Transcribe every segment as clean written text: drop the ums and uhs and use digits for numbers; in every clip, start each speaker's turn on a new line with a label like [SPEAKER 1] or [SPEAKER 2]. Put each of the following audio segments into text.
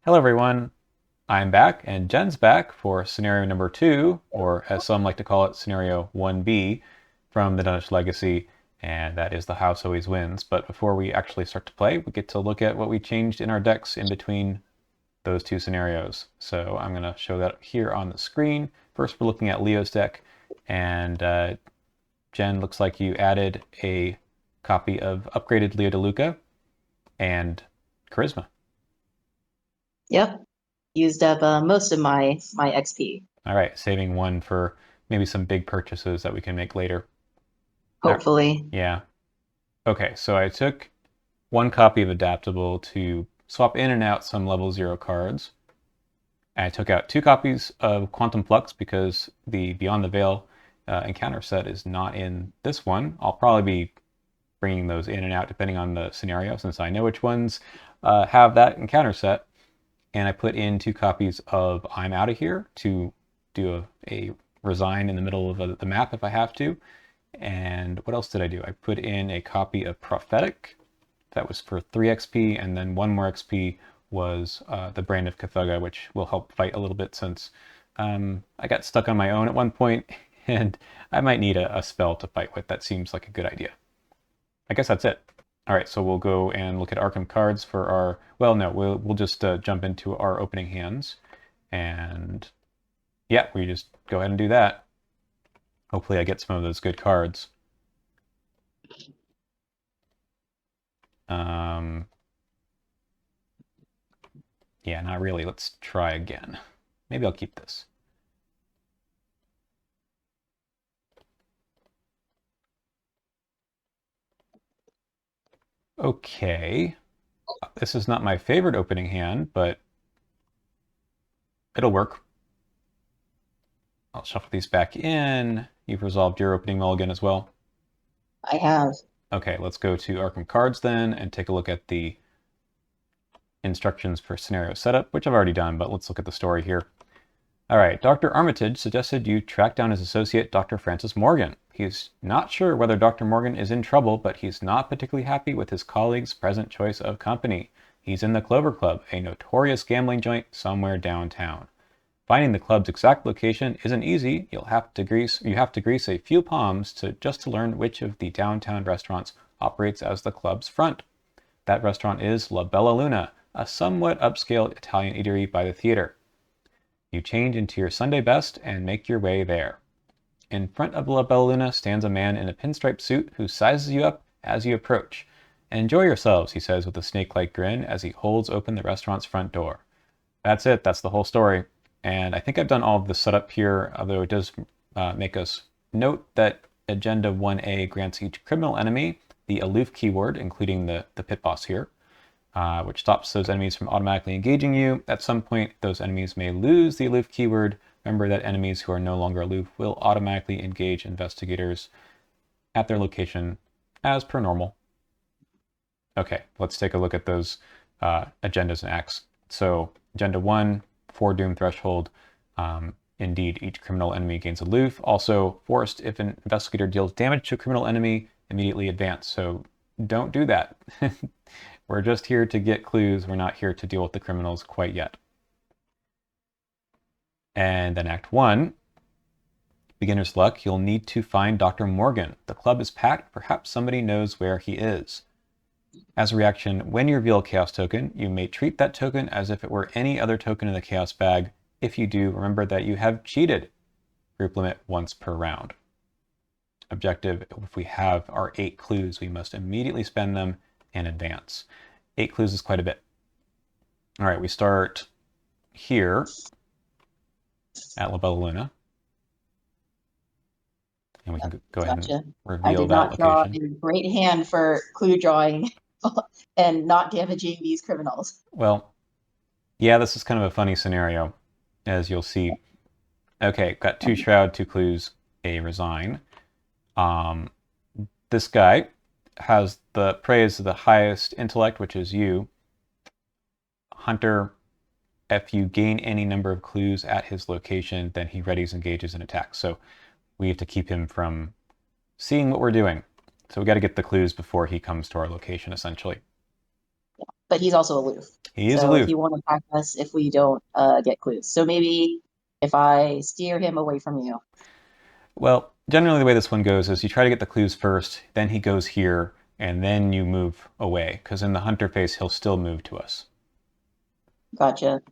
[SPEAKER 1] Hello everyone, I'm back and Jen's back for scenario number 2, or as some like to call it, scenario 1B from the Danish Legacy, and that is the house always wins. But before we actually start to play, we get to look at what we changed in our decks in between those two scenarios. So I'm going to show that here on the screen. First we're looking at Leo's deck, and Jen, looks like you added a copy of upgraded Leo DeLuca and Charisma.
[SPEAKER 2] Yep. Used up most of my XP.
[SPEAKER 1] All right, saving one for maybe some big purchases that we can make later.
[SPEAKER 2] Hopefully.
[SPEAKER 1] Yeah. Okay, so I took one copy of Adaptable to swap in and out some level 0 cards. I took out 2 copies of Quantum Flux because the Beyond the Veil encounter set is not in this one. I'll probably be bringing those in and out depending on the scenario, since I know which ones have that encounter set. And I put in 2 copies of I'm Out of Here to do a resign in the middle of the map if I have to. And what else did I do? I put in a copy of Prophetic. That was for 3 XP, and then 1 more XP was the Brand of Cthugha, which will help fight a little bit since I got stuck on my own at one point, and I might need a spell to fight with. That seems like a good idea. I guess that's it. All right, so we'll go and look at Arkham cards for our, well, no, we'll just jump into our opening hands. And yeah, we just go ahead and do that. Hopefully I get some of those good cards. Yeah, not really. Let's try again. Maybe I'll keep this. Okay. This is not my favorite opening hand, but it'll work. I'll shuffle these back in. You've resolved your opening mulligan as well.
[SPEAKER 2] I have.
[SPEAKER 1] Okay, let's go to Arkham cards then and take a look at the instructions for scenario setup, which I've already done, but let's look at the story here. All right, Dr. Armitage suggested you track down his associate, Dr. Francis Morgan. He's not sure whether Dr. Morgan is in trouble, but he's not particularly happy with his colleague's present choice of company. He's in the Clover Club, a notorious gambling joint somewhere downtown. Finding the club's exact location isn't easy. You have to grease a few palms just to learn which of the downtown restaurants operates as the club's front. That restaurant is La Bella Luna, a somewhat upscale Italian eatery by the theater. You change into your Sunday best and make your way there. In front of La Bella Luna stands a man in a pinstripe suit who sizes you up as you approach. Enjoy yourselves, he says with a snake-like grin as he holds open the restaurant's front door. That's it. That's the whole story. And I think I've done all of the setup here, although it does make us note that Agenda 1A grants each criminal enemy the aloof keyword, including the pit boss here, which stops those enemies from automatically engaging you. At some point, those enemies may lose the aloof keyword. Remember that enemies who are no longer aloof will automatically engage investigators at their location as per normal. Okay, let's take a look at those agendas and acts. So Agenda 1, Foredoom Threshold. Indeed, each criminal enemy gains aloof. Also, forced, if an investigator deals damage to a criminal enemy, immediately advance. So don't do that. We're just here to get clues. We're not here to deal with the criminals quite yet. And then Act 1, Beginner's Luck. You'll need to find Dr. Morgan. The club is packed. Perhaps somebody knows where he is. As a reaction, when you reveal a Chaos token, you may treat that token as if it were any other token in the Chaos bag. If you do, remember that you have cheated. Group limit once per round. Objective, if we have our 8 clues, we must immediately spend them and advance. 8 clues is quite a bit. All right, we start here at La Bella Luna. And we can go ahead
[SPEAKER 2] Gotcha.
[SPEAKER 1] and
[SPEAKER 2] I
[SPEAKER 1] reveal
[SPEAKER 2] did
[SPEAKER 1] that
[SPEAKER 2] not draw
[SPEAKER 1] location.
[SPEAKER 2] a great hand for clue drawing and not damaging these criminals.
[SPEAKER 1] Well, yeah, this is kind of a funny scenario, as you'll see. Okay, got 2 Shroud, 2 clues, a Resign. This guy has the praise of the highest intellect, which is you. Hunter, if you gain any number of clues at his location, then he readies, engages, and attacks. So we have to keep him from seeing what we're doing. So we got to get the clues before he comes to our location, essentially.
[SPEAKER 2] but he's also aloof.
[SPEAKER 1] He is
[SPEAKER 2] So
[SPEAKER 1] aloof.
[SPEAKER 2] he won't attack us if we don't get clues. So maybe if I steer him away from you.
[SPEAKER 1] Well, generally the way this one goes is you try to get the clues first, then he goes here, and then you move away, because in the hunter phase, he'll still move to us.
[SPEAKER 2] Gotcha.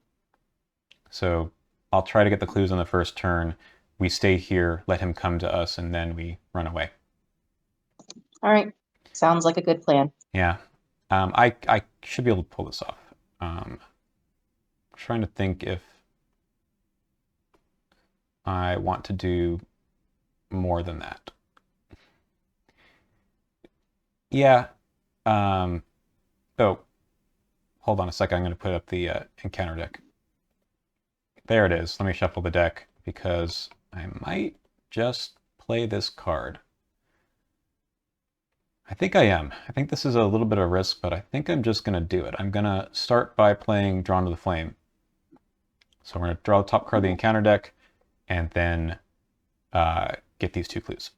[SPEAKER 1] So I'll try to get the clues on the first turn. We stay here, let him come to us, and then we run away.
[SPEAKER 2] All right. Sounds like a good plan.
[SPEAKER 1] Yeah. I should be able to pull this off. Trying to think if I want to do more than that. Yeah. Oh, hold on a second. I'm going to put up the encounter deck. There it is. Let me shuffle the deck because I might just play this card. I think I am. I think this is a little bit of a risk, but I think I'm just going to do it. I'm going to start by playing Drawn to the Flame. So we're going to draw the top card of the encounter deck and then get these 2 clues.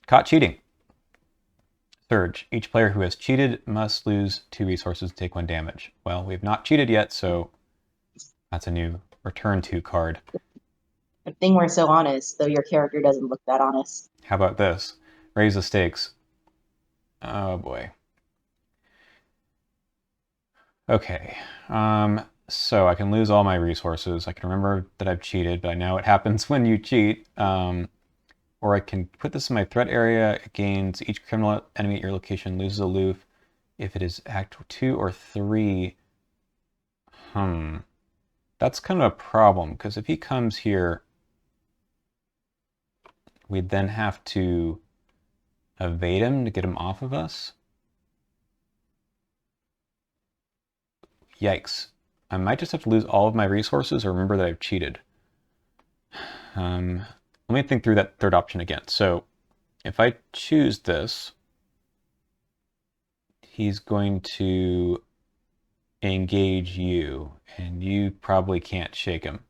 [SPEAKER 1] Caught cheating. Surge. Each player who has cheated must lose 2 resources and take 1 damage. Well, we have not cheated yet, so that's a new return 2 card.
[SPEAKER 2] Good thing we're so honest, though your character doesn't look that honest.
[SPEAKER 1] How about this? Raise the stakes. Oh boy. Okay. So I can lose all my resources. I can remember that I've cheated, but I know what happens when you cheat. Or I can put this in my threat area. It gains each criminal enemy at your location loses aloof if it is act 2 or 3. That's kind of a problem, because if he comes here, we'd then have to evade him to get him off of us. Yikes. I might just have to lose all of my resources or remember that I've cheated. Let me think through that third option again. So if I choose this, he's going to engage you, and you probably can't shake him.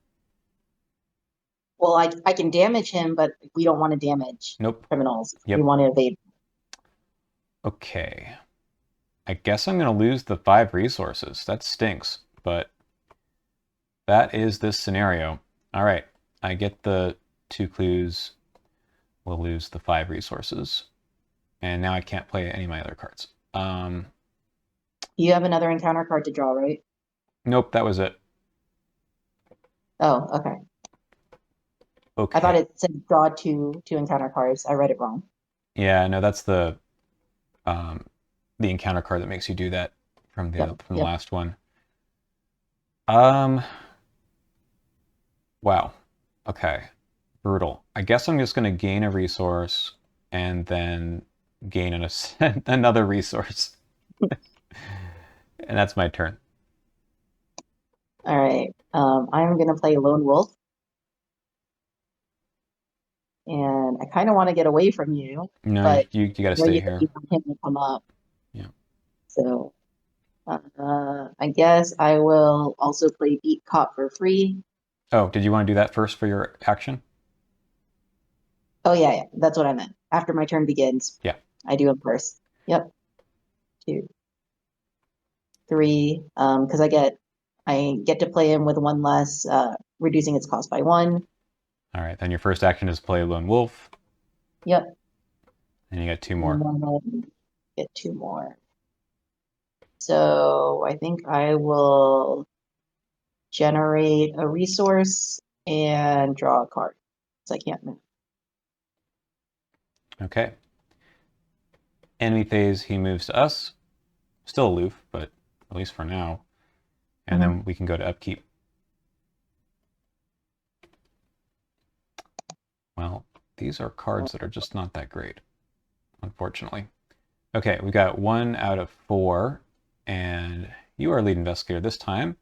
[SPEAKER 2] Well, I can damage him, but we don't want to damage criminals.
[SPEAKER 1] Yep.
[SPEAKER 2] We want to evade.
[SPEAKER 1] Okay. I guess I'm going to lose the 5 resources. That stinks, but that is this scenario. All right. I get the 2 clues. We'll lose the 5 resources. And now I can't play any of my other cards.
[SPEAKER 2] You have another encounter card to draw, right?
[SPEAKER 1] Nope, that was it.
[SPEAKER 2] Oh, okay.
[SPEAKER 1] Okay.
[SPEAKER 2] I thought it said draw two encounter cards. I read it wrong.
[SPEAKER 1] Yeah, no, that's the encounter card that makes you do that from the last one. Wow. Okay. Brutal. I guess I'm just going to gain a resource and then gain another resource. And that's my turn.
[SPEAKER 2] All right. I'm going to play Lone Wolf. And I kind of want to get away from you.
[SPEAKER 1] No,
[SPEAKER 2] but
[SPEAKER 1] you got to stay here.
[SPEAKER 2] You want him to come up.
[SPEAKER 1] Yeah.
[SPEAKER 2] So I guess I will also play Beat Cop for free.
[SPEAKER 1] Oh, did you want to do that first for your action?
[SPEAKER 2] Oh, yeah. That's what I meant. After my turn begins.
[SPEAKER 1] Yeah.
[SPEAKER 2] I do him first. Yep. 2, 3. Because I get to play him with 1 less, reducing its cost by 1.
[SPEAKER 1] All right. Then your first action is play Lone Wolf.
[SPEAKER 2] Yep.
[SPEAKER 1] And you got 2 more.
[SPEAKER 2] Get 2 more. So I think I will generate a resource and draw a card. Because I can't move.
[SPEAKER 1] Okay. Enemy phase, he moves to us. Still aloof, but at least for now. And then we can go to upkeep. Well, these are cards that are just not that great, unfortunately. Okay, we got 1 out of 4, and you are lead investigator this time.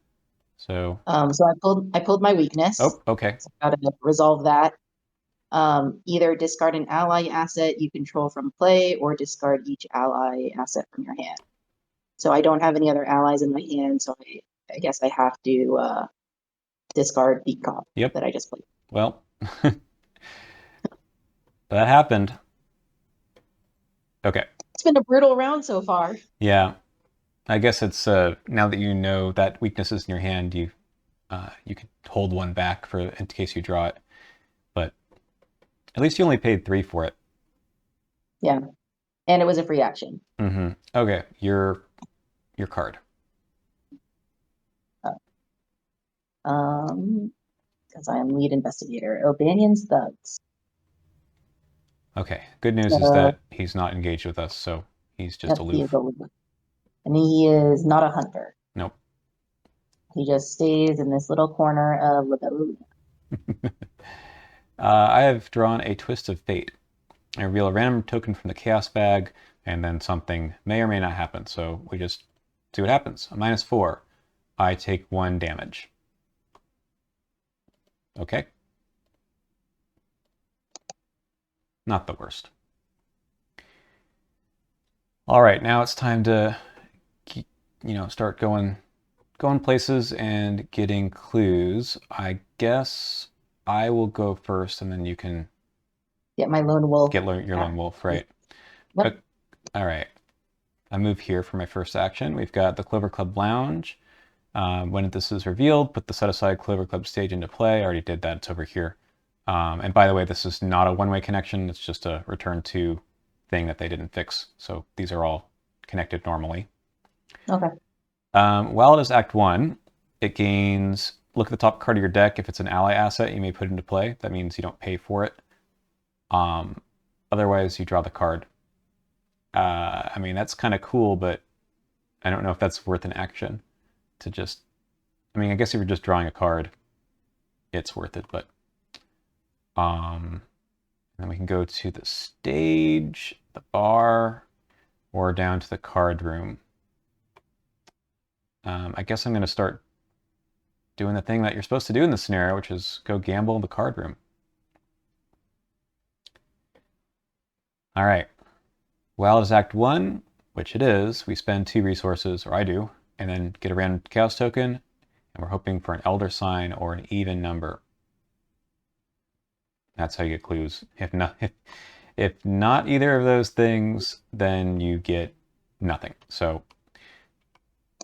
[SPEAKER 1] So
[SPEAKER 2] I pulled my weakness.
[SPEAKER 1] Oh, okay.
[SPEAKER 2] So I gotta resolve that. Either discard an ally asset you control from play, or discard each ally asset from your hand. So I don't have any other allies in my hand, so I guess I have to discard Beat Cop that I just played.
[SPEAKER 1] Well, that happened. Okay.
[SPEAKER 2] It's been a brutal round so far.
[SPEAKER 1] Yeah. I guess it's now that you know that weakness is in your hand, you can hold one back for in case you draw it. But at least you only paid 3 for it.
[SPEAKER 2] Yeah. And it was a free action.
[SPEAKER 1] Okay, your card.
[SPEAKER 2] Because I am lead investigator. O'Banion's thugs.
[SPEAKER 1] Okay, good news is
[SPEAKER 2] So
[SPEAKER 1] that he's not engaged with us, so he's just
[SPEAKER 2] yep, he is
[SPEAKER 1] aloof.
[SPEAKER 2] aloof. And he is not a hunter.
[SPEAKER 1] Nope.
[SPEAKER 2] He just stays in this little corner of Libellula.
[SPEAKER 1] I have drawn a twist of fate. I reveal a random token from the chaos bag, and then something may or may not happen. So we just see what happens. A -4. I take 1 damage. Okay. Not the worst. All right, now it's time to start going places and getting clues. I guess I will go first, and then you can
[SPEAKER 2] Get my lone wolf.
[SPEAKER 1] get your lone wolf, right?
[SPEAKER 2] Yep.
[SPEAKER 1] All right. I move here for my first action. We've got the Clover Club Lounge. When this is revealed, put the set-aside Clover Club stage into play. I already did that. It's over here. And by the way, this is not a one-way connection. It's just a return to thing that they didn't fix. So these are all connected normally.
[SPEAKER 2] Okay.
[SPEAKER 1] While it is Act 1, it gains... Look at the top card of your deck. If it's an ally asset, you may put it into play. That means you don't pay for it. Otherwise, you draw the card. I mean, that's kind of cool, but I don't know if that's worth an action to just... I mean, I guess if you're just drawing a card, it's worth it, but... then we can go to the stage, the bar, or down to the card room. I guess I'm going to start doing the thing that you're supposed to do in this scenario, which is go gamble in the card room. All right. While it is Act 1, which it is, we spend 2 resources, or I do, and then get a random chaos token, and we're hoping for an elder sign or an even number. That's how you get clues. If not either of those things, then you get nothing. So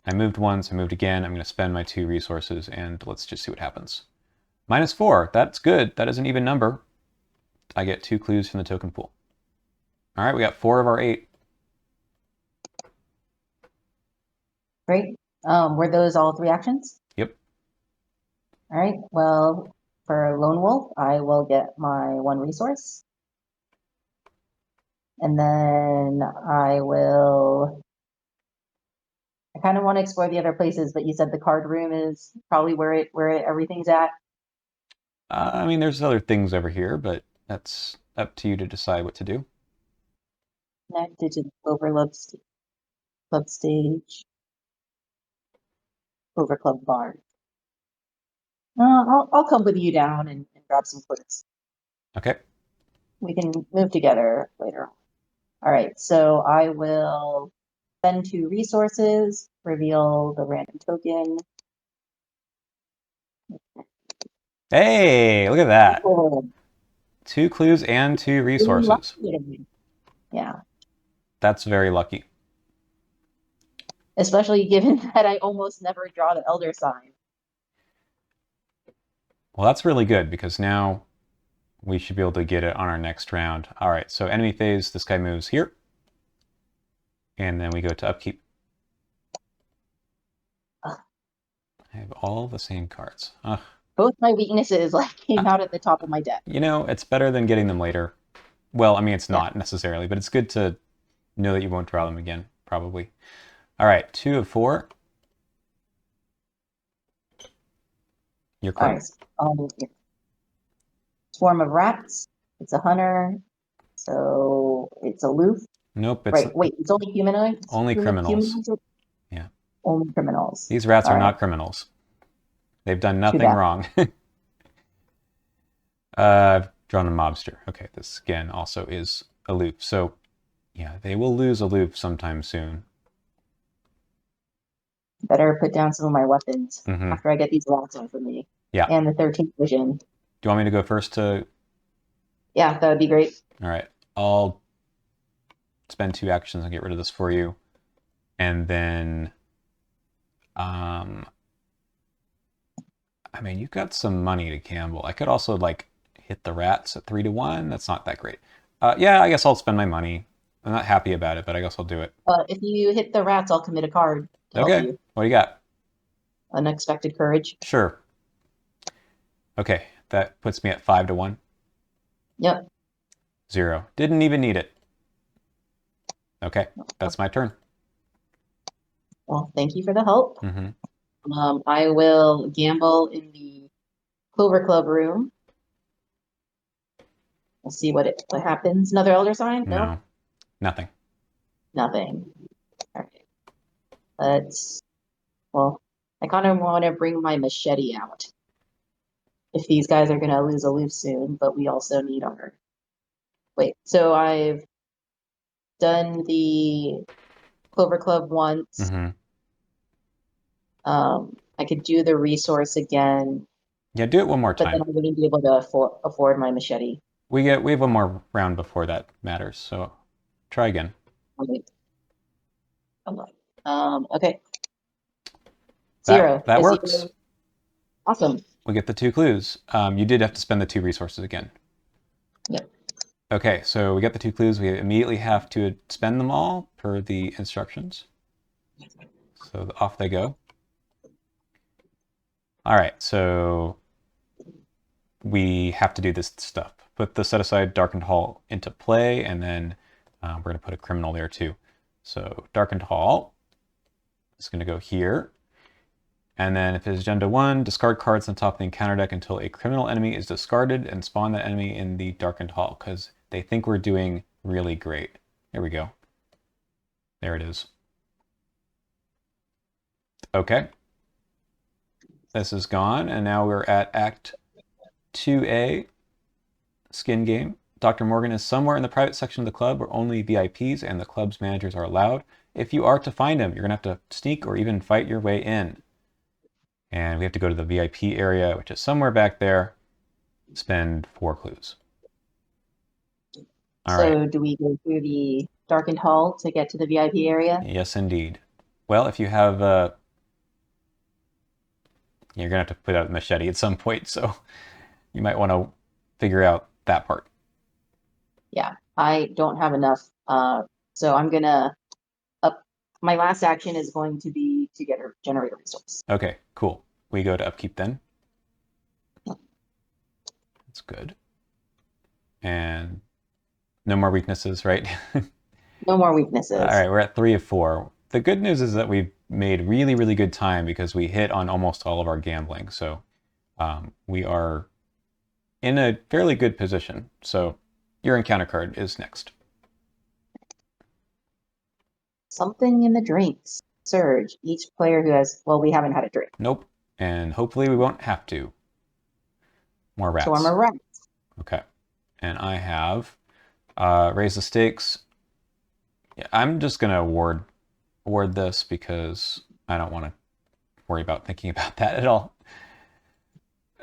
[SPEAKER 1] I moved once, I moved again. I'm going to spend my 2 resources, and let's just see what happens. -4, that's good. That is an even number. I get 2 clues from the token pool. All right, we got 4 of our 8.
[SPEAKER 2] Great. Were those all 3 actions?
[SPEAKER 1] Yep.
[SPEAKER 2] All right. Well, for lone wolf, I will get my 1 resource. And then I kind of want to explore the other places, but you said the card room is probably where everything's at.
[SPEAKER 1] I mean, there's other things over here, but that's up to you to decide what to do.
[SPEAKER 2] Connected to the Clover Club stage. Clover Club bar. I'll come with you down and grab some clues.
[SPEAKER 1] Okay.
[SPEAKER 2] We can move together later on. All right, so I will spend 2 resources, reveal the random token.
[SPEAKER 1] Hey, look at that.
[SPEAKER 2] Oh,
[SPEAKER 1] 2 clues and 2 resources.
[SPEAKER 2] yeah,
[SPEAKER 1] That's very lucky.
[SPEAKER 2] especially given that I almost never draw the elder sign.
[SPEAKER 1] Well, that's really good because now we should be able to get it on our next round. All right, so enemy phase, this guy moves here. And then we go to upkeep.
[SPEAKER 2] Ugh.
[SPEAKER 1] I have all the same cards. Ugh.
[SPEAKER 2] Both my weaknesses came out at the top of my deck.
[SPEAKER 1] You know, it's better than getting them later. Well, I mean, it's
[SPEAKER 2] Yeah.
[SPEAKER 1] not necessarily, but it's good to know that you won't draw them again, probably. All right, 2 of 4. Your
[SPEAKER 2] All
[SPEAKER 1] card.
[SPEAKER 2] right. Swarm of rats. It's a hunter, so it's aloof.
[SPEAKER 1] Nope, it's
[SPEAKER 2] Right. Wait, it's only humanoids.
[SPEAKER 1] only criminals.
[SPEAKER 2] Humanoids?
[SPEAKER 1] Yeah.
[SPEAKER 2] Only criminals.
[SPEAKER 1] These rats
[SPEAKER 2] All
[SPEAKER 1] are
[SPEAKER 2] right.
[SPEAKER 1] not criminals. They've done
[SPEAKER 2] Too
[SPEAKER 1] nothing
[SPEAKER 2] bad.
[SPEAKER 1] wrong. I've drawn a mobster. Okay, this again also is aloof. So, yeah, they will lose aloof sometime soon.
[SPEAKER 2] Better put down some of my weapons
[SPEAKER 1] Mhm.
[SPEAKER 2] after I get these rats off of me.
[SPEAKER 1] Yeah.
[SPEAKER 2] And the 13th vision.
[SPEAKER 1] Do you want me to go first to...
[SPEAKER 2] Yeah, that would be great.
[SPEAKER 1] All right, I'll spend 2 actions and get rid of this for you. And then, I mean, you've got some money to gamble. I could also like hit the rats at 3-1. That's not that great. Yeah, I guess I'll spend my money. I'm not happy about it, but I guess I'll do it.
[SPEAKER 2] If you hit the rats, I'll commit a card to help
[SPEAKER 1] Okay,
[SPEAKER 2] you.
[SPEAKER 1] what do you got?
[SPEAKER 2] Unexpected courage.
[SPEAKER 1] Sure. Okay, that puts me at 5-1.
[SPEAKER 2] Yep.
[SPEAKER 1] 0. Didn't even need it. Okay, that's my turn.
[SPEAKER 2] Well, thank you for the help.
[SPEAKER 1] Mm-hmm.
[SPEAKER 2] I will gamble in the Clover Club room. We'll see what happens. Another elder sign?
[SPEAKER 1] No, nothing.
[SPEAKER 2] Nothing. All right. Well, I kind of want to bring my machete out. If these guys are going to lose aloof soon, but we also need our. Wait, so I've done the Clover Club once.
[SPEAKER 1] Mm-hmm.
[SPEAKER 2] I could do the resource again,
[SPEAKER 1] Yeah, do it one more
[SPEAKER 2] but then
[SPEAKER 1] time.
[SPEAKER 2] I wouldn't be able to afford my machete.
[SPEAKER 1] We have one more round before that matters, so try again.
[SPEAKER 2] Okay. Okay.
[SPEAKER 1] That
[SPEAKER 2] 0.
[SPEAKER 1] that
[SPEAKER 2] A
[SPEAKER 1] works.
[SPEAKER 2] 0. Awesome.
[SPEAKER 1] We get the 2 clues. You did have to spend the 2 resources again.
[SPEAKER 2] Yep.
[SPEAKER 1] Okay, so we get the 2 clues. We immediately have to spend them all per the instructions. So off they go. All right, so we have to do this stuff. Put the set aside Darkened Hall into play, and then we're going to put a criminal there too. So Darkened Hall is going to go here. And then if it's agenda 1, discard cards on top of the encounter deck until a criminal enemy is discarded and spawn that enemy in the Darkened Hall because they think we're doing really great. Here we go. There it is. Okay. This is gone, and now we're at Act 2A, Skin Game. Dr. Morgan is somewhere in the private section of the club where only VIPs and the club's managers are allowed. If you are to find him, you're going to have to sneak or even fight your way in. And we have to go to the VIP area, which is somewhere back there. Spend 4 clues. All right.
[SPEAKER 2] Do we go through the darkened hall to get to the VIP area?
[SPEAKER 1] Yes, indeed. Well, if you have, you're going to have to put out a machete at some point, so you might want to figure out that part.
[SPEAKER 2] Yeah, I don't have enough. So I'm gonna my last action is going to be to generate a resource.
[SPEAKER 1] Okay, cool. We go to upkeep then. That's good. And no more weaknesses, right?
[SPEAKER 2] No more weaknesses.
[SPEAKER 1] All right, we're at 3 of 4. The good news is that we've made really, really good time because we hit on almost all of our gambling. So we are in a fairly good position. So your encounter card is next.
[SPEAKER 2] Something in the drinks. Surge. Each player who has, well, we haven't had a drink.
[SPEAKER 1] Nope. And hopefully we won't have to. More rats.
[SPEAKER 2] Swarm of rats.
[SPEAKER 1] Okay. And I have raise the stakes. Yeah, I'm just going to award this because I don't want to worry about thinking about that at all.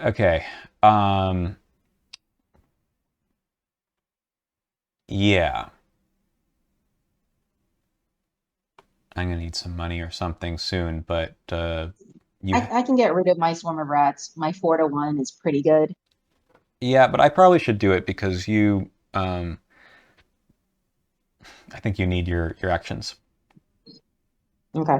[SPEAKER 1] Okay. Yeah. I'm going to need some money or something soon, but
[SPEAKER 2] I can get rid of my swarm of rats. My 4-1 is pretty good.
[SPEAKER 1] Yeah, but I probably should do it because you, I think you need your actions.
[SPEAKER 2] Okay.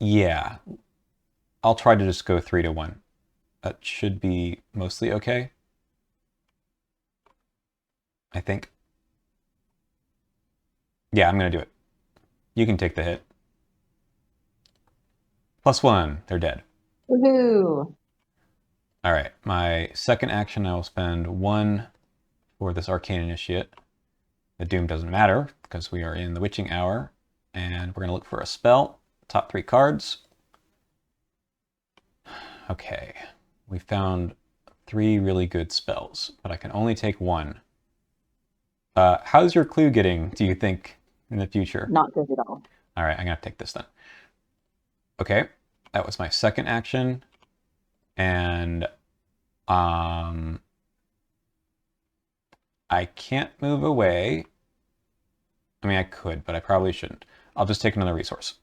[SPEAKER 1] Yeah. I'll try to just go 3-1. That should be mostly okay. I think. Yeah, I'm going to do it. You can take the hit. +1. They're dead.
[SPEAKER 2] Woohoo!
[SPEAKER 1] All right. My second action, I will spend 1 for this Arcane Initiate. The Doom doesn't matter because we are in the Witching Hour. And we're going to look for a spell. Top 3 cards. Okay. We found 3 really good spells, but I can only take 1. How's your clue getting, do you think, in the future?
[SPEAKER 2] Not good at all.
[SPEAKER 1] All right, I'm going to take this then. Okay, that was my second action. And I can't move away, I mean, I could, but I probably shouldn't. I'll just take another resource.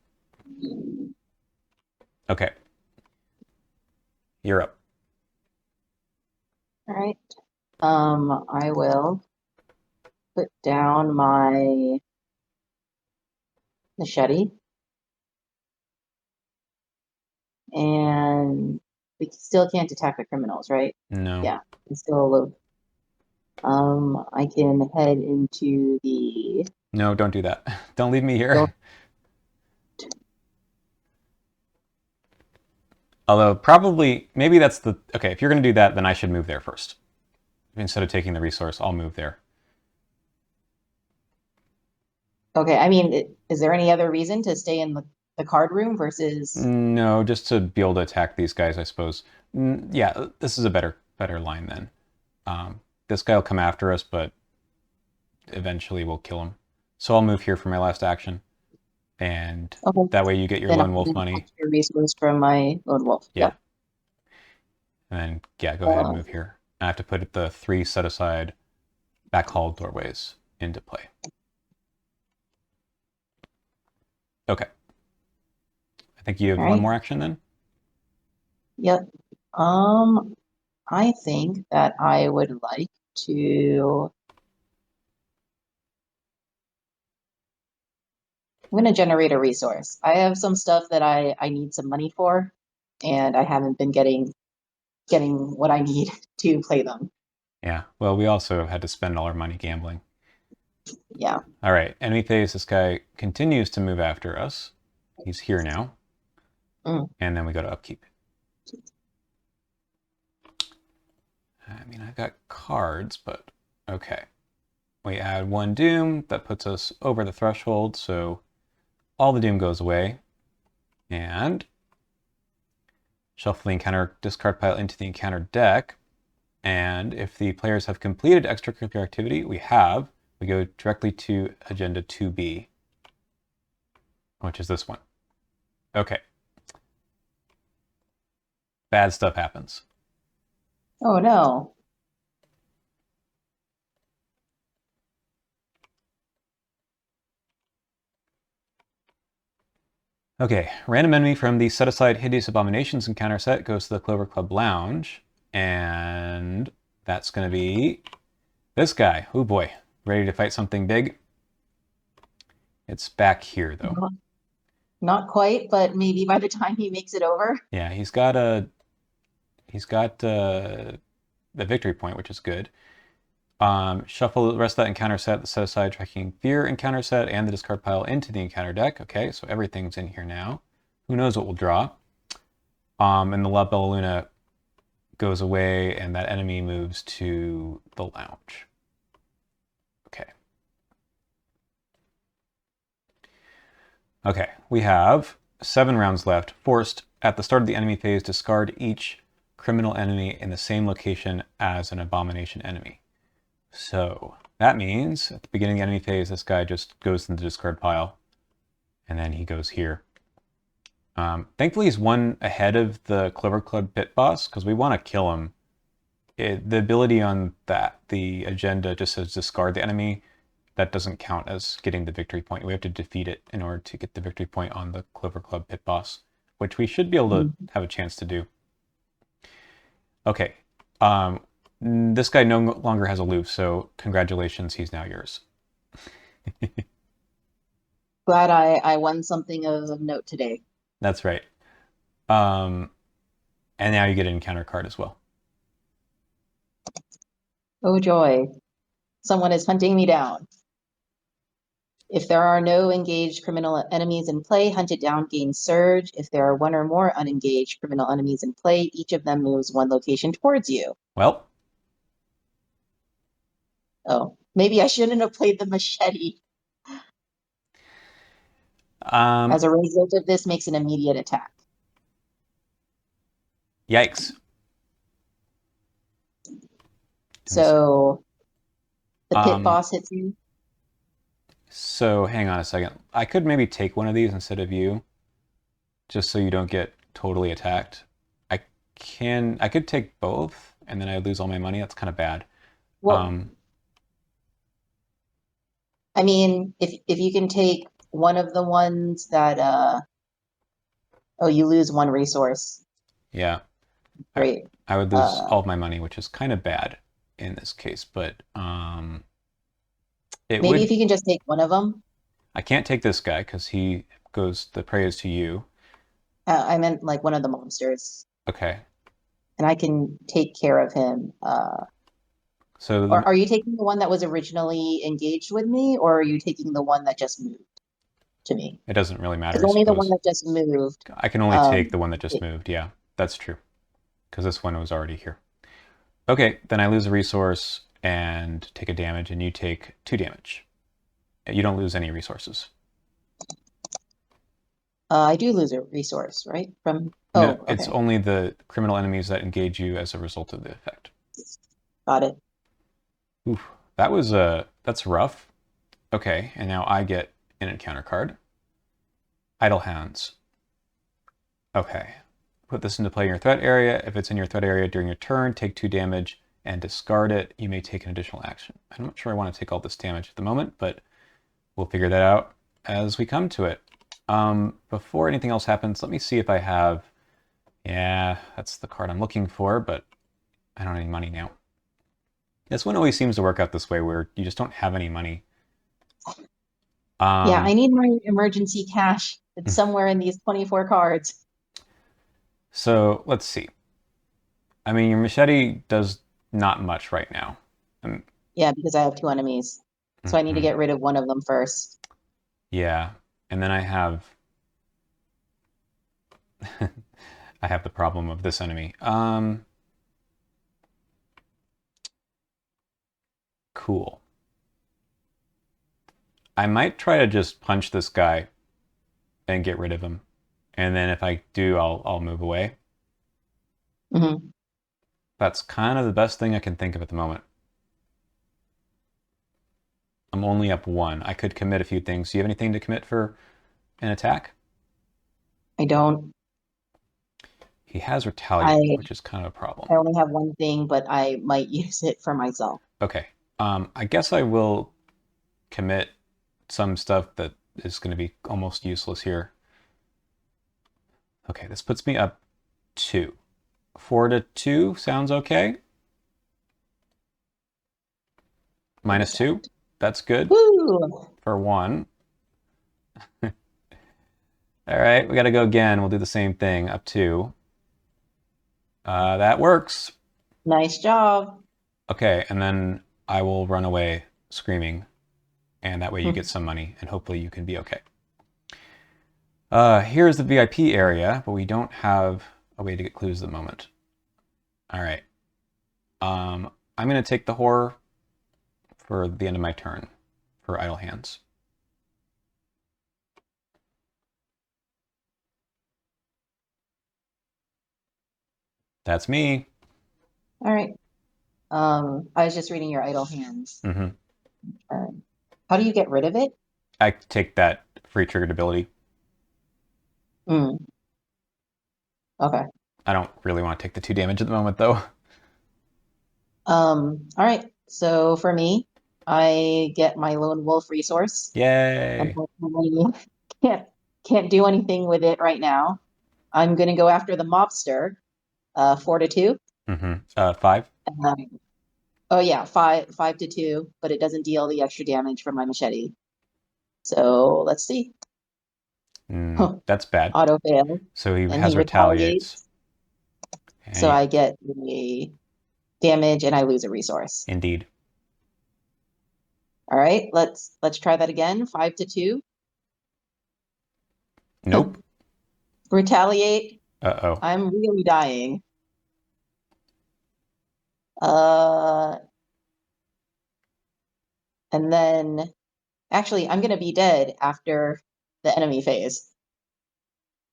[SPEAKER 1] Okay. You're up.
[SPEAKER 2] All right. I will put down my machete, and we still can't attack the criminals, right?
[SPEAKER 1] No.
[SPEAKER 2] Yeah, it's still a loop. I can head into the.
[SPEAKER 1] No, don't do that. Don't leave me here.
[SPEAKER 2] Don't.
[SPEAKER 1] Although, probably, maybe that's the... Okay, if you're going to do that, then I should move there first. Instead of taking the resource, I'll move there.
[SPEAKER 2] Okay, I mean, is there any other reason to stay in the card room versus?
[SPEAKER 1] No, just to be able to attack these guys, I suppose. Yeah, this is a better line then. This guy will come after us, but eventually we'll kill him. So I'll move here for my last action. And
[SPEAKER 2] Okay,
[SPEAKER 1] that way you get your
[SPEAKER 2] then
[SPEAKER 1] lone
[SPEAKER 2] I'll
[SPEAKER 1] wolf
[SPEAKER 2] get an
[SPEAKER 1] money.
[SPEAKER 2] extra resource from my lone wolf.
[SPEAKER 1] Yeah.
[SPEAKER 2] Yep.
[SPEAKER 1] And then, yeah, go ahead and
[SPEAKER 2] Uh,
[SPEAKER 1] move here. I have to put the 3 set aside back hall doorways into play. Okay. I think you have
[SPEAKER 2] all
[SPEAKER 1] one
[SPEAKER 2] right.
[SPEAKER 1] more action then?
[SPEAKER 2] Yep. I think that I would like to. I'm going to generate a resource. I have some stuff that I need some money for, and I haven't been getting what I need to play them.
[SPEAKER 1] Yeah. Well, we also had to spend all our money gambling.
[SPEAKER 2] Yeah.
[SPEAKER 1] All right. Enemy phase. This guy continues to move after us. He's here now.
[SPEAKER 2] Mm.
[SPEAKER 1] And then we go to upkeep. I mean, I've got cards, but okay. We add 1 doom. That puts us over the threshold, so all the doom goes away. And shuffle the encounter discard pile into the encounter deck. And if the players have completed extracurricular activity, we go directly to Agenda 2B, which is this one. Okay. Bad stuff happens.
[SPEAKER 2] Oh no.
[SPEAKER 1] Okay, random enemy from the set aside Hideous Abominations encounter set goes to the Clover Club Lounge, and that's going to be this guy. Oh boy, ready to fight something big? It's back here though.
[SPEAKER 2] Not quite, but maybe by the time he makes it over.
[SPEAKER 1] Yeah, he's got the victory point, which is good. Shuffle the rest of that encounter set, the set aside tracking fear encounter set, and the discard pile into the encounter deck. Okay, so everything's in here now. Who knows what we'll draw? And the La Bella Luna goes away, and that enemy moves to the lounge. Okay. Okay, we have 7 rounds left. Forced, at the start of the enemy phase, discard each criminal enemy in the same location as an abomination enemy. So that means at the beginning of the enemy phase, this guy just goes in the discard pile, and then he goes here. Thankfully, he's 1 ahead of the Clover Club pit boss, because we want to kill him. The ability on the agenda just says discard the enemy. That doesn't count as getting the victory point. We have to defeat it in order to get the victory point on the Clover Club pit boss, which we should be able to have a chance to do. Okay. This guy no longer has a loop, so congratulations, he's now yours.
[SPEAKER 2] Glad I won something of note today.
[SPEAKER 1] That's right. And now you get an encounter card as well.
[SPEAKER 2] Oh joy. Someone is hunting me down. If there are no engaged criminal enemies in play, hunt it down, gain surge. If there are 1 or more unengaged criminal enemies in play, each of them moves 1 location towards you.
[SPEAKER 1] Well.
[SPEAKER 2] Oh, maybe I shouldn't have played the machete. As a result of this, makes an immediate attack.
[SPEAKER 1] Yikes.
[SPEAKER 2] So the pit boss hits you.
[SPEAKER 1] So hang on a second. I could maybe take one of these instead of you, just so you don't get totally attacked. I could take both, and then I lose all my money. That's kind of bad.
[SPEAKER 2] Well, I mean, if you can take one of the ones that oh, you lose one resource.
[SPEAKER 1] Yeah, I,
[SPEAKER 2] Great.
[SPEAKER 1] I would lose
[SPEAKER 2] Uh
[SPEAKER 1] all of my money, which is kind of bad in this case, but it
[SPEAKER 2] maybe
[SPEAKER 1] would.
[SPEAKER 2] if you can just take one of them.
[SPEAKER 1] I can't take this guy because he goes, the prey is to you.
[SPEAKER 2] I meant like one of the monsters,
[SPEAKER 1] Okay,
[SPEAKER 2] and I can take care of him.
[SPEAKER 1] so
[SPEAKER 2] Or are you taking the one that was originally engaged with me, or are you taking the one that just moved to me?
[SPEAKER 1] it doesn't really matter,
[SPEAKER 2] Because
[SPEAKER 1] I
[SPEAKER 2] only the one
[SPEAKER 1] suppose.
[SPEAKER 2] that just moved.
[SPEAKER 1] I can only take
[SPEAKER 2] Um,
[SPEAKER 1] the one that just
[SPEAKER 2] it-
[SPEAKER 1] moved. Yeah, that's true because this one was already here. Okay, then I lose a resource and take a damage, and you take 2 damage. You don't lose any resources.
[SPEAKER 2] I do lose a resource, right? From
[SPEAKER 1] No,
[SPEAKER 2] oh,
[SPEAKER 1] it's
[SPEAKER 2] okay,
[SPEAKER 1] only the criminal enemies that engage you as a result of the effect.
[SPEAKER 2] got it.
[SPEAKER 1] Oof, that's rough. Okay, and now I get an encounter card. Idle Hands. Okay. Put this into play in your threat area. If it's in your threat area during your turn, take 2 damage and discard it. You may take an additional action. I'm not sure I want to take all this damage at the moment, but we'll figure that out as we come to it. Before anything else happens, let me see if I have... Yeah, that's the card I'm looking for, but I don't have any money now. This one always seems to work out this way where you just don't have any money.
[SPEAKER 2] Yeah, I
[SPEAKER 1] Um,
[SPEAKER 2] need my emergency cash. It's somewhere in these 24 cards.
[SPEAKER 1] so let's see. I mean, your machete does not much right now. Um,
[SPEAKER 2] Yeah, because I have two enemies. So I need to
[SPEAKER 1] mhm.
[SPEAKER 2] get rid of one of them first.
[SPEAKER 1] Yeah, and then I have I have the problem of this enemy. Cool. I might try to just punch this guy and get rid of him, and then if I do, I'll move away.
[SPEAKER 2] Hmm.
[SPEAKER 1] That's kind of the best thing I can think of at the moment. I'm only up 1. I could commit a few things. Do you have anything to commit for an attack?
[SPEAKER 2] I don't.
[SPEAKER 1] He has retaliate,
[SPEAKER 2] I
[SPEAKER 1] which is kind of a problem.
[SPEAKER 2] I only have one thing, but I might use it for myself.
[SPEAKER 1] Okay. I guess I will commit some stuff that is going to be almost useless here. Okay, this puts me up 2. 4 to 2 sounds okay.
[SPEAKER 2] Wait a
[SPEAKER 1] Minus 2,
[SPEAKER 2] second.
[SPEAKER 1] that's good
[SPEAKER 2] Woo!
[SPEAKER 1] for 1. All right, we got to go again. We'll do the same thing, up 2. That works.
[SPEAKER 2] Nice job.
[SPEAKER 1] Okay, and then I will run away screaming, and that way you get
[SPEAKER 2] Hmm.
[SPEAKER 1] some money, and hopefully you can be okay. Here's the VIP area, but we don't have a way to get clues at the moment. All right. I'm going to take the horror for the end of my turn for Idle Hands. That's me.
[SPEAKER 2] All right. I was just reading your idle hands.
[SPEAKER 1] Mm-hmm.
[SPEAKER 2] How do you get rid of it?
[SPEAKER 1] I take that free triggered ability.
[SPEAKER 2] Mm, okay.
[SPEAKER 1] I don't really want to take the 2 damage at the moment, though.
[SPEAKER 2] All right. So for me, I get my lone wolf resource.
[SPEAKER 1] Yay.
[SPEAKER 2] Unfortunately, can't can't do anything with it right now. I'm gonna go after the mobster, 4 to 2.
[SPEAKER 1] Mm-hmm. 5.
[SPEAKER 2] Um, oh yeah, five to 2, but it doesn't deal the extra damage from my machete. So let's see.
[SPEAKER 1] That's bad.
[SPEAKER 2] Auto fail,
[SPEAKER 1] So he
[SPEAKER 2] and he
[SPEAKER 1] has retaliates.
[SPEAKER 2] retaliates. So
[SPEAKER 1] And
[SPEAKER 2] I get the damage and I lose a resource.
[SPEAKER 1] indeed.
[SPEAKER 2] All right, let's try that again. 5 to 2.
[SPEAKER 1] Nope.
[SPEAKER 2] Retaliate.
[SPEAKER 1] Uh-oh.
[SPEAKER 2] I'm really dying. Uh, and then actually I'm gonna be dead after the enemy phase,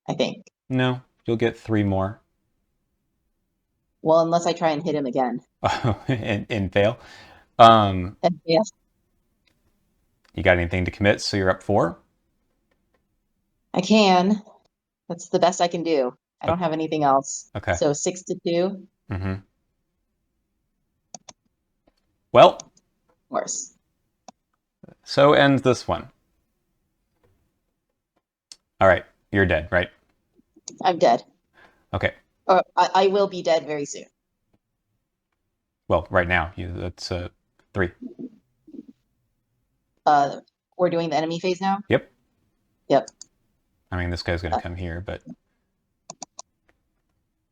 [SPEAKER 2] I think.
[SPEAKER 1] No, you'll get 3 more.
[SPEAKER 2] Well, unless I try and hit him again.
[SPEAKER 1] And fail. Um,
[SPEAKER 2] And yes,
[SPEAKER 1] you got anything to commit, so you're up 4?
[SPEAKER 2] I can. That's the best I can do. I
[SPEAKER 1] O-
[SPEAKER 2] don't have anything else.
[SPEAKER 1] Okay.
[SPEAKER 2] So 6 to 2,
[SPEAKER 1] Mm-hmm. Well,
[SPEAKER 2] worse.
[SPEAKER 1] So ends this one. All right, you're dead, right?
[SPEAKER 2] I'm dead.
[SPEAKER 1] Okay.
[SPEAKER 2] I will be dead very soon.
[SPEAKER 1] Well, right now, that's 3.
[SPEAKER 2] Uh, we're doing the enemy phase now?
[SPEAKER 1] Yep.
[SPEAKER 2] Yep.
[SPEAKER 1] I mean, this guy's going to come here, but...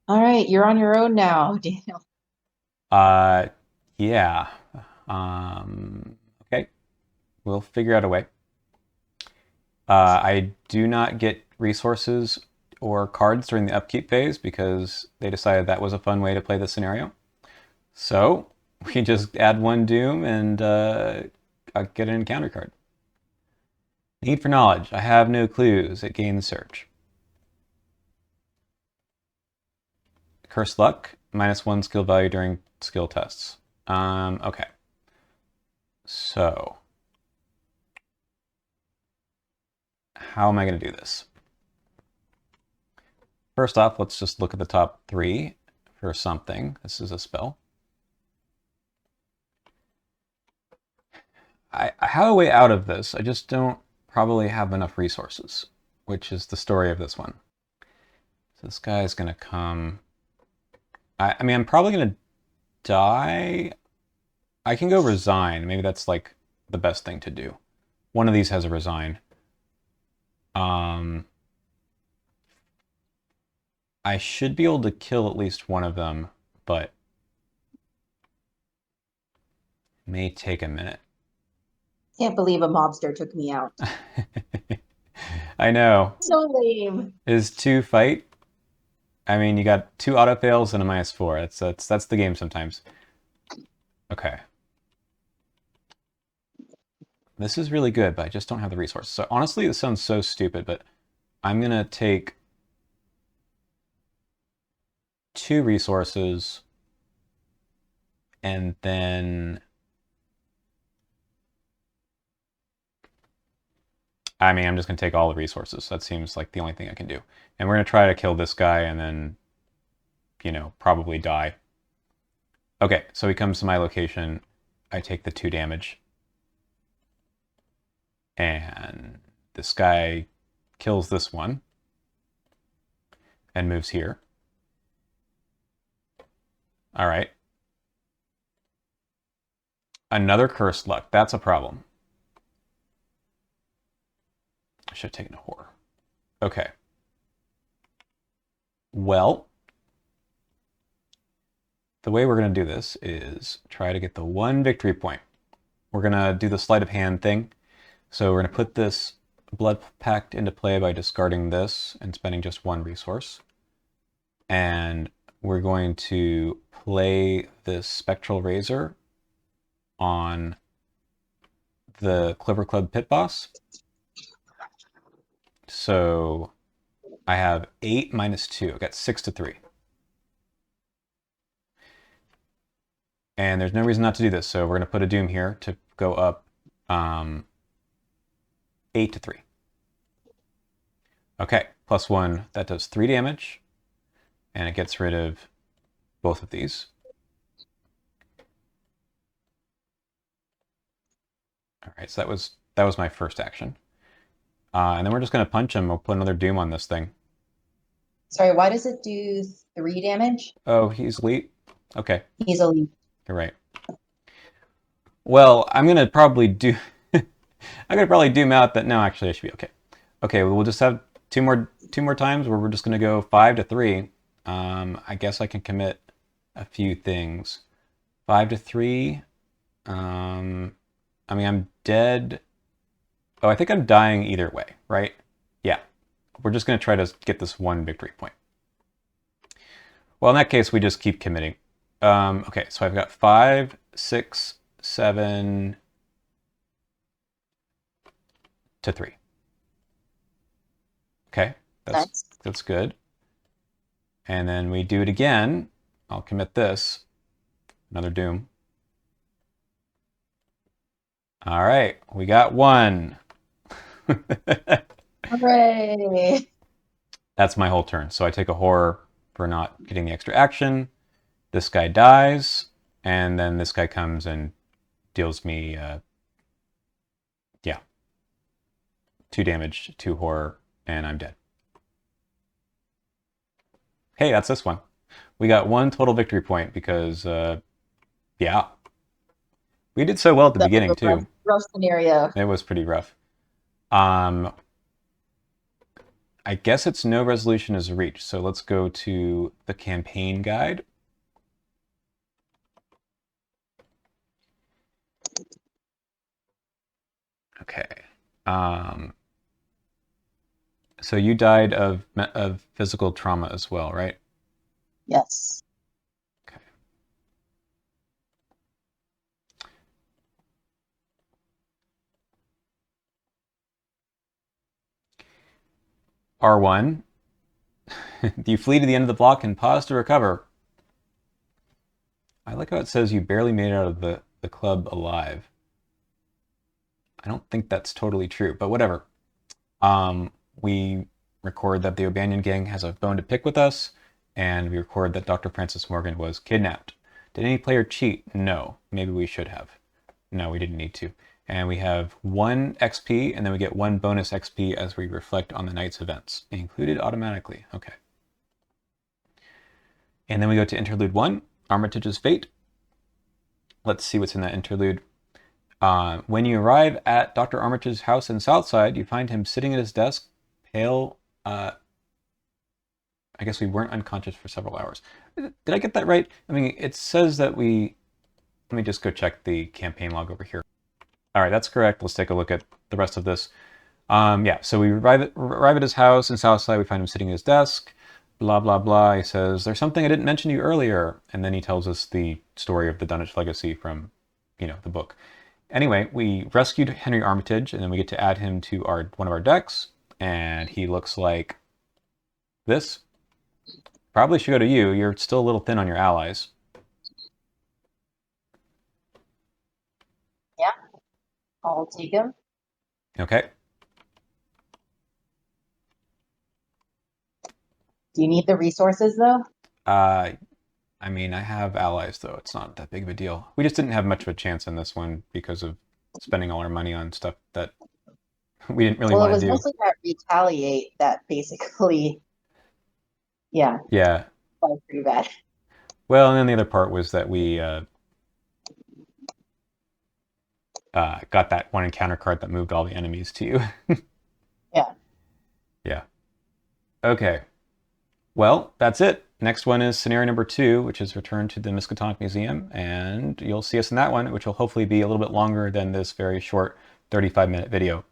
[SPEAKER 2] All right, you're on your own now, Daniel.
[SPEAKER 1] Yeah. Okay. We'll figure out a way. I do not get resources or cards during the upkeep phase because they decided that was a fun way to play the scenario. So we just add 1 Doom and get an encounter card. Need for knowledge. I have no clues. It gains search. Curse luck. -1 skill value during skill tests. Okay. So how am I going to do this? First off, let's just look at the top 3 for something. This is a spell. I have a way out of this. I just don't probably have enough resources, which is the story of this one. So this guy's going to come... I mean, I'm probably going to die. I can go resign. Maybe that's like the best thing to do. One of these has a resign. I should be able to kill at least one of them, but it may take a minute.
[SPEAKER 2] Can't believe a mobster took me out.
[SPEAKER 1] I know.
[SPEAKER 2] So lame.
[SPEAKER 1] Is 2 fight? I mean, you got 2 auto fails and a -4. That's the game sometimes. Okay. This is really good, but I just don't have the resources. So honestly, this sounds so stupid, but I'm gonna take 2 resources and then... I mean, I'm just gonna take all the resources. That seems like the only thing I can do. And we're gonna try to kill this guy and then, you know, probably die. Okay, so he comes to my location. I take the 2 damage. And this guy kills this one and moves here. All right. Another cursed luck. That's a problem. I should have taken a horror. Okay. Well, the way we're going to do this is try to get the 1 victory point. We're going to do the sleight of hand thing. So we're going to put this Blood Pact into play by discarding this and spending just 1 resource. And we're going to play this Spectral Razor on the Clover Club Pit Boss. So I have 8 -2. I got 6 to 3. And there's no reason not to do this. So we're going to put a Doom here to go up 8 to 3. Okay, +1. That does 3 damage. And it gets rid of both of these. All right, so that was my first action. And then we're just going to punch him. We'll put another Doom on this thing.
[SPEAKER 2] Sorry, why does it do 3 damage?
[SPEAKER 1] Oh, he's elite? Okay.
[SPEAKER 2] He's elite.
[SPEAKER 1] You're right. Well, I'm going to probably do... I'm going to probably Doom out that... No, actually, I should be okay. Okay, we'll just have two more times where we're just going to go 5 to 3. I guess I can commit a few things. 5 to 3. I mean, I'm dead... Oh, I think I'm dying either way, right? Yeah. We're just going to try to get this 1 victory point. Well, in that case, we just keep committing. Okay, so I've got 5, 6, 7 to 3. Okay, that's good. And then we do it again. I'll commit this. Another Doom. All right, we got 1.
[SPEAKER 2] Hooray!
[SPEAKER 1] That's my whole turn. So I take a horror for not getting the extra action. This guy dies, and then this guy comes and deals me 2 damage, 2 horror, and I'm dead. Hey, that's this one. We got 1 total victory point because, yeah. We did so well at the
[SPEAKER 2] That was
[SPEAKER 1] beginning,
[SPEAKER 2] a
[SPEAKER 1] too.
[SPEAKER 2] rough scenario.
[SPEAKER 1] It was pretty rough. I guess it's no resolution is reached, so let's go to the campaign guide. Okay. So you died of physical trauma as well, right?
[SPEAKER 2] Yes.
[SPEAKER 1] Okay. R1. You flee to the end of the block and pause to recover. I like how it says you barely made it out of the club alive. I don't think that's totally true, but whatever. We record that the O'Banion gang has a bone to pick with us, and we record that Dr. Francis Morgan was kidnapped. Did any player cheat? No. Maybe we should have. No, we didn't need to. And we have 1 XP, and then we get 1 bonus XP as we reflect on the night's events. Included automatically. Okay. And then we go to Interlude 1, Armitage's Fate. Let's see what's in that interlude. When you arrive at Dr. Armitage's house in Southside, you find him sitting at his desk, pale. I guess we weren't unconscious for several hours. Did I get that right? I mean, it says that we... Let me just go check the campaign log over here. All right, that's correct. Let's take a look at the rest of this. Yeah, so we arrive at his house in Southside. We find him sitting at his desk. Blah, blah, blah. He says, there's something I didn't mention to you earlier. And then he tells us the story of the Dunwich legacy from, the book. Anyway, we rescued Henry Armitage, and then we get to add him to one of our decks. And he looks like this. Probably should go to you. You're still a little thin on your allies.
[SPEAKER 2] Yeah. I'll take him.
[SPEAKER 1] Okay.
[SPEAKER 2] Do you need the resources though?
[SPEAKER 1] I mean, I have allies, though. It's not that big of a deal. We just didn't have much of a chance in this one because of spending all our money on stuff that we didn't really
[SPEAKER 2] Well, it
[SPEAKER 1] want
[SPEAKER 2] was
[SPEAKER 1] to do.
[SPEAKER 2] mostly that retaliate that basically, yeah,
[SPEAKER 1] Yeah.
[SPEAKER 2] that was pretty bad.
[SPEAKER 1] Well, and then the other part was that we got that 1 encounter card that moved all the enemies to you.
[SPEAKER 2] Yeah.
[SPEAKER 1] Yeah. Okay. Well, that's it. Next one is scenario number 2, which is Return to the Miskatonic Museum, and you'll see us in that one, which will hopefully be a little bit longer than this very short 35-minute video.